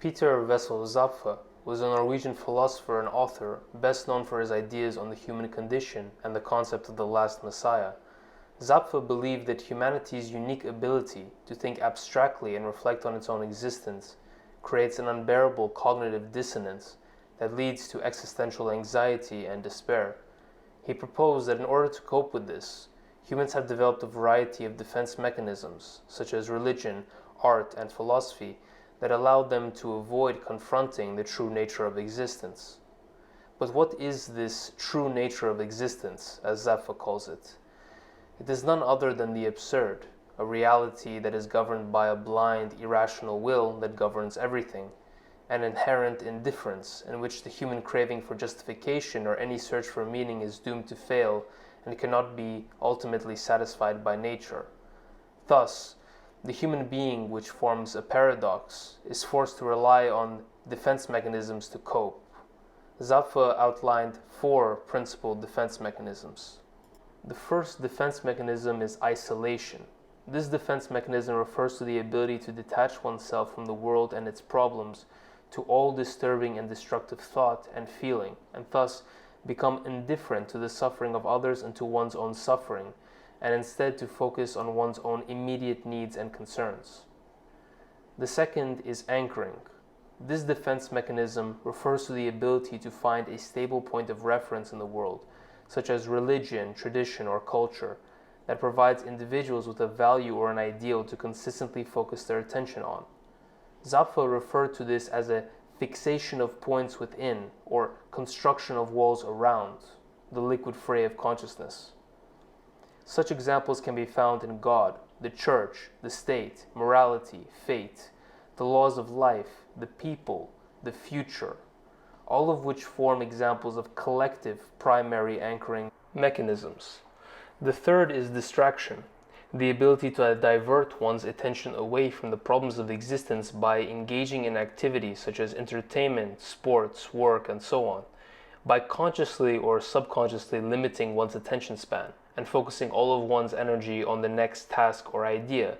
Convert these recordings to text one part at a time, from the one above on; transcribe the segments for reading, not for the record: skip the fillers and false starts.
Peter Wassel Zappfe was a Norwegian philosopher and author best known for his ideas on the human condition and the concept of the last Messiah. Zappfe believed that humanity's unique ability to think abstractly and reflect on its own existence creates an unbearable cognitive dissonance that leads to existential anxiety and despair. He proposed that in order to cope with this, humans have developed a variety of defense mechanisms, such as religion, art, and philosophy, that allowed them to avoid confronting the true nature of existence. But what is this true nature of existence, as Zappfe calls it? It is none other than the absurd, a reality that is governed by a blind, irrational will that governs everything, an inherent indifference in which the human craving for justification or any search for meaning is doomed to fail and cannot be ultimately satisfied by nature. Thus, the human being, which forms a paradox, is forced to rely on defense mechanisms to cope. Zappfe outlined 4 principal defense mechanisms. The first defense mechanism is isolation. This defense mechanism refers to the ability to detach oneself from the world and its problems, to all disturbing and destructive thought and feeling, and thus become indifferent to the suffering of others and to one's own suffering, and instead to focus on one's own immediate needs and concerns. The second is anchoring. This defense mechanism refers to the ability to find a stable point of reference in the world, such as religion, tradition, or culture, that provides individuals with a value or an ideal to consistently focus their attention on. Zappfe referred to this as a fixation of points within, or construction of walls around, the liquid fray of consciousness. Such examples can be found in God, the church, the state, morality, fate, the laws of life, the people, the future, all of which form examples of collective primary anchoring mechanisms. The third is distraction, the ability to divert one's attention away from the problems of existence by engaging in activities such as entertainment, sports, work, and so on, by consciously or subconsciously limiting one's attention span and focusing all of one's energy on the next task or idea.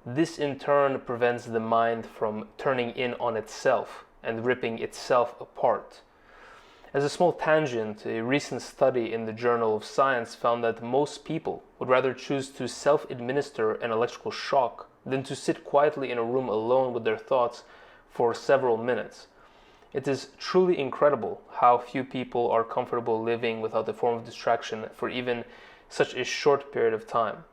This in turn prevents the mind from turning in on itself and ripping itself apart. As a small tangent, a recent study in the Journal of Science found that most people would rather choose to self-administer an electrical shock than to sit quietly in a room alone with their thoughts for several minutes. It is truly incredible how few people are comfortable living without a form of distraction for even such a short period of time.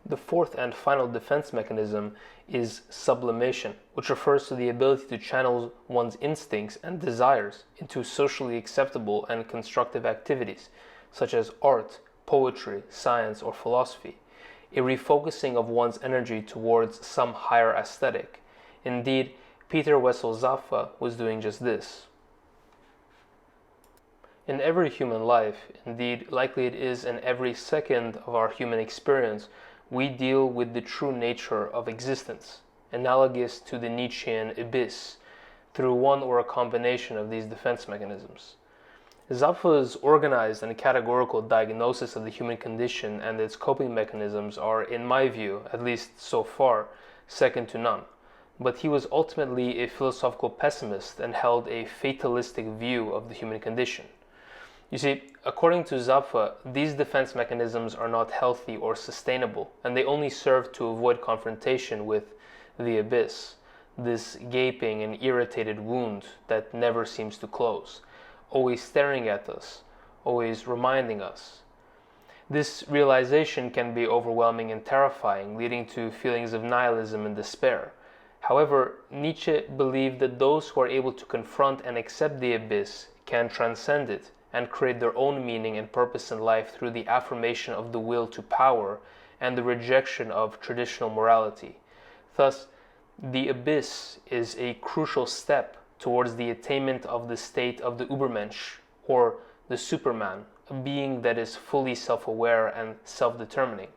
The fourth and final defense mechanism is sublimation, which refers to the ability to channel one's instincts and desires into socially acceptable and constructive activities, such as art, poetry, science, or philosophy, a refocusing of one's energy towards some higher aesthetic. Indeed, Peter Wassel Zappfe was doing just this. In every human life, indeed likely it is in every second of our human experience, we deal with the true nature of existence, analogous to the Nietzschean abyss, through one or a combination of these defense mechanisms. Zappfe's organized and categorical diagnosis of the human condition and its coping mechanisms are, in my view, at least so far, second to none. But he was ultimately a philosophical pessimist and held a fatalistic view of the human condition. You see, according to Zappfe, these defense mechanisms are not healthy or sustainable, and they only serve to avoid confrontation with the abyss, this gaping and irritated wound that never seems to close, always staring at us, always reminding us. This realization can be overwhelming and terrifying, leading to feelings of nihilism and despair. However, Nietzsche believed that those who are able to confront and accept the abyss can transcend it and create their own meaning and purpose in life through the affirmation of the will to power and the rejection of traditional morality. Thus, the abyss is a crucial step towards the attainment of the state of the Übermensch, or the Superman, a being that is fully self-aware and self-determining.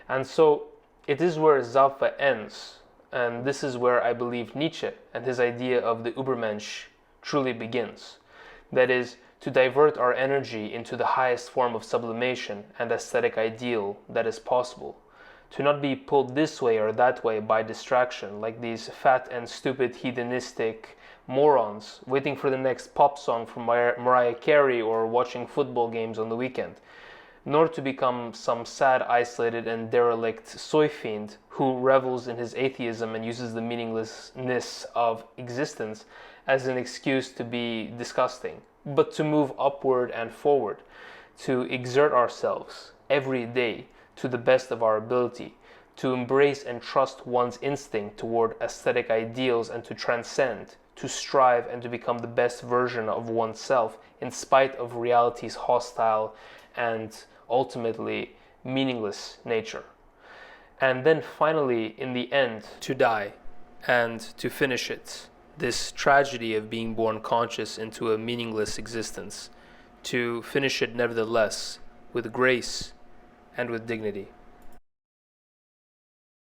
And so, it is where Zappfe ends, and this is where I believe Nietzsche and his idea of the Übermensch truly begins. That is, to divert our energy into the highest form of sublimation and aesthetic ideal that is possible, to not be pulled this way or that way by distraction, like these fat and stupid hedonistic morons waiting for the next pop song from Mariah Carey or watching football games on the weekend, nor to become some sad, isolated, and derelict soy fiend who revels in his atheism and uses the meaninglessness of existence as an excuse to be disgusting, but to move upward and forward, to exert ourselves every day to the best of our ability, to embrace and trust one's instinct toward aesthetic ideals and to transcend, to strive and to become the best version of oneself in spite of reality's hostile and ultimately meaningless nature. And then finally, in the end, to die and to finish it, this tragedy of being born conscious into a meaningless existence, to finish it nevertheless with grace and with dignity.